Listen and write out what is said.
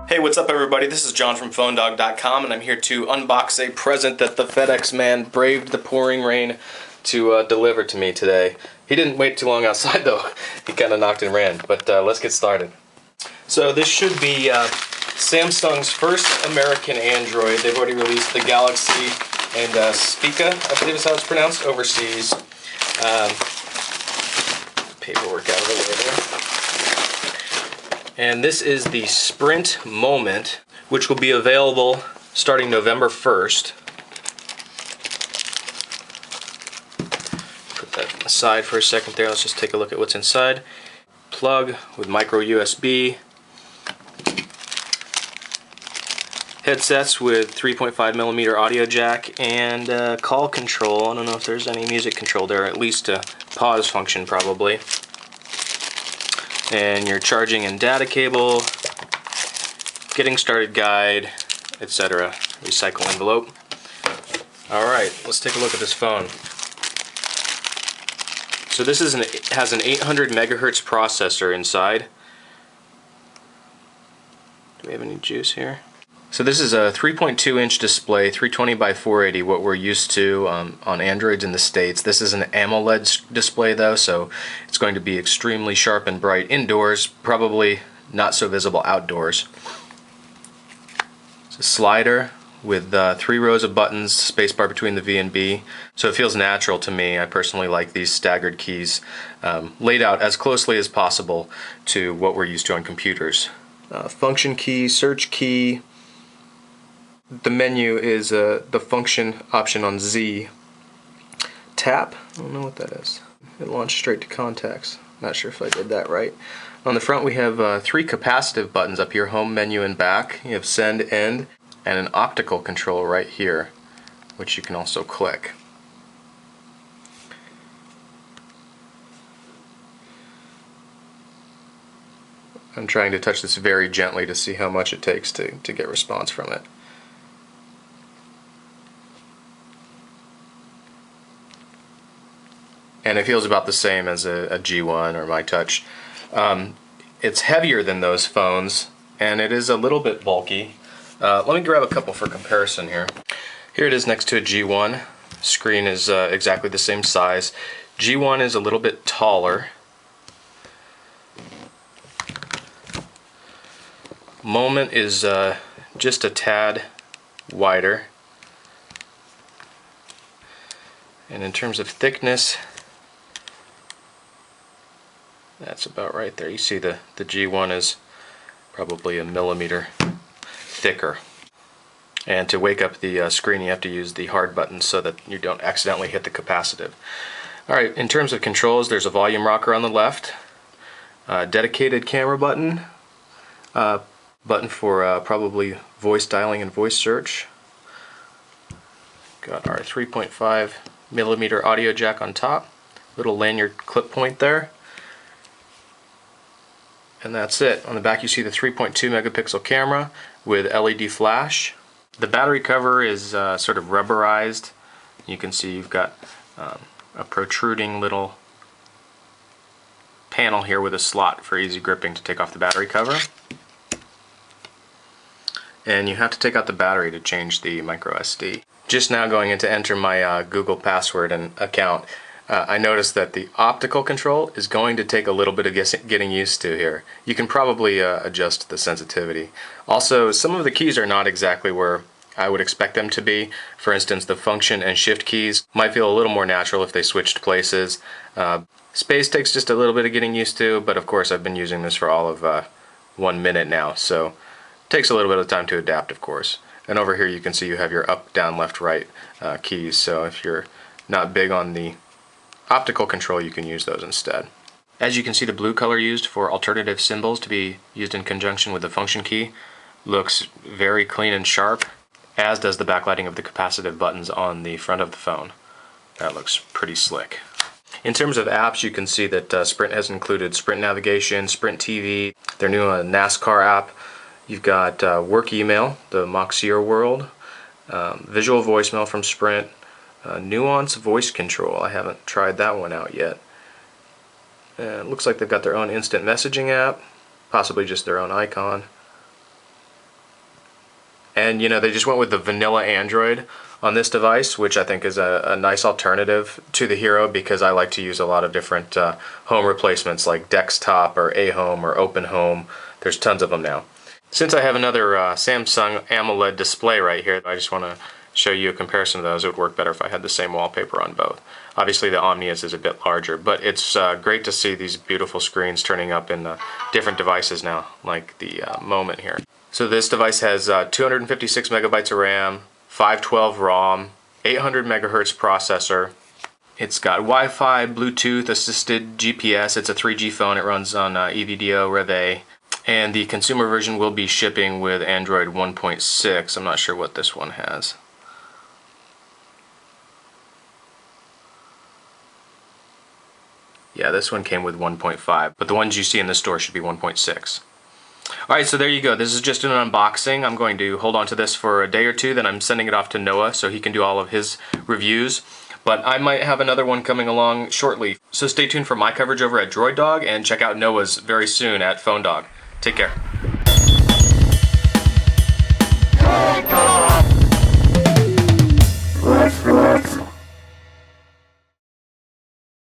Hey, what's up everybody? This is John from PhoneDog.com and I'm here to unbox a present that the FedEx man braved the pouring rain to deliver to me today. He didn't wait too long outside though. He kind of knocked and ran, but let's get started. So this should be Samsung's first American Android. They've already released the Galaxy and Spica, I believe is how it's pronounced, overseas. Paperwork out of the way there. And this is the Sprint Moment, which will be available starting November 1st. Put that aside for a second there. Let's just take a look at what's inside. Plug with micro USB. Headsets with 3.5mm audio jack and call control. I don't know if there's any music control there, at least a pause function probably. And your charging and data cable, getting started guide, etc. Recycle envelope. Alright, let's take a look at this phone. So this is has an 800 megahertz processor inside. Do we have any juice here? So this is a 3.2 inch display, 320 by 480, what we're used to on Androids in the States. This is an AMOLED display though, so it's going to be extremely sharp and bright indoors, probably not so visible outdoors. It's a slider with 3 rows of buttons, spacebar between the V and B, so it feels natural to me. I personally like these staggered keys laid out as closely as possible to what we're used to on computers. Function key, search key. The menu is the function option on Z. Tap, I don't know what that is. It launched straight to contacts. Not sure if I did that right. On the front we have 3 capacitive buttons up here, home, menu, and back. You have send, end, and an optical control right here, which you can also click. I'm trying to touch this very gently to see how much it takes to get response from it. And it feels about the same as a G1 or My Touch. It's heavier than those phones, and it is a little bit bulky. Let me grab a couple for comparison here. Here it is next to a G1. Screen is exactly the same size. G1 is a little bit taller. Moment is just a tad wider. And in terms of thickness, that's about right there. You see the G1 is probably a millimeter thicker. And to wake up the screen you have to use the hard button so that you don't accidentally hit the capacitive. Alright, in terms of controls, there's a volume rocker on the left, dedicated camera button, button for probably voice dialing and voice search. Got our 3.5mm audio jack on top, little lanyard clip point there. And that's it. On the back you see the 3.2 megapixel camera with LED flash. The battery cover is sort of rubberized. You can see you've got a protruding little panel here with a slot for easy gripping to take off the battery cover. And you have to take out the battery to change the micro SD. Just now going in to enter my Google password and account, I noticed that the optical control is going to take a little bit of getting used to here. You can probably adjust the sensitivity. Also, some of the keys are not exactly where I would expect them to be. For instance, the function and shift keys might feel a little more natural if they switched places. Space takes just a little bit of getting used to, but of course I've been using this for all of 1 minute now, so it takes a little bit of time to adapt, of course. And over here you can see you have your up, down, left, right keys, so if you're not big on the optical control, you can use those instead. As you can see, the blue color used for alternative symbols to be used in conjunction with the function key looks very clean and sharp, as does the backlighting of the capacitive buttons on the front of the phone. That looks pretty slick. In terms of apps, you can see that Sprint has included Sprint Navigation, Sprint TV, their new NASCAR app. You've got work email, the Moxier World, visual voicemail from Sprint, Nuance voice control. I haven't tried that one out yet. It looks like they've got their own instant messaging app, possibly just their own icon. And you know, they just went with the vanilla Android on this device, which I think is a nice alternative to the Hero, because I like to use a lot of different home replacements like Desktop or A-Home or Open Home. There's tons of them now. Since I have another Samsung AMOLED display right here, I just want to show you a comparison of those. It would work better if I had the same wallpaper on both. Obviously the Omnius is a bit larger, but it's great to see these beautiful screens turning up in different devices now, like the Moment here. So this device has 256 megabytes of RAM, 512 ROM, 800 megahertz processor. It's got Wi-Fi, Bluetooth, assisted GPS. It's a 3G phone. It runs on EVDO, Rev-A. And the consumer version will be shipping with Android 1.6. I'm not sure what this one has. Yeah, this one came with 1.5, but the ones you see in the store should be 1.6. Alright, so there you go. This is just an unboxing. I'm going to hold on to this for a day or two, then I'm sending it off to Noah so he can do all of his reviews. But I might have another one coming along shortly. So stay tuned for my coverage over at Droid Dog, and check out Noah's very soon at Phone Dog. Take care.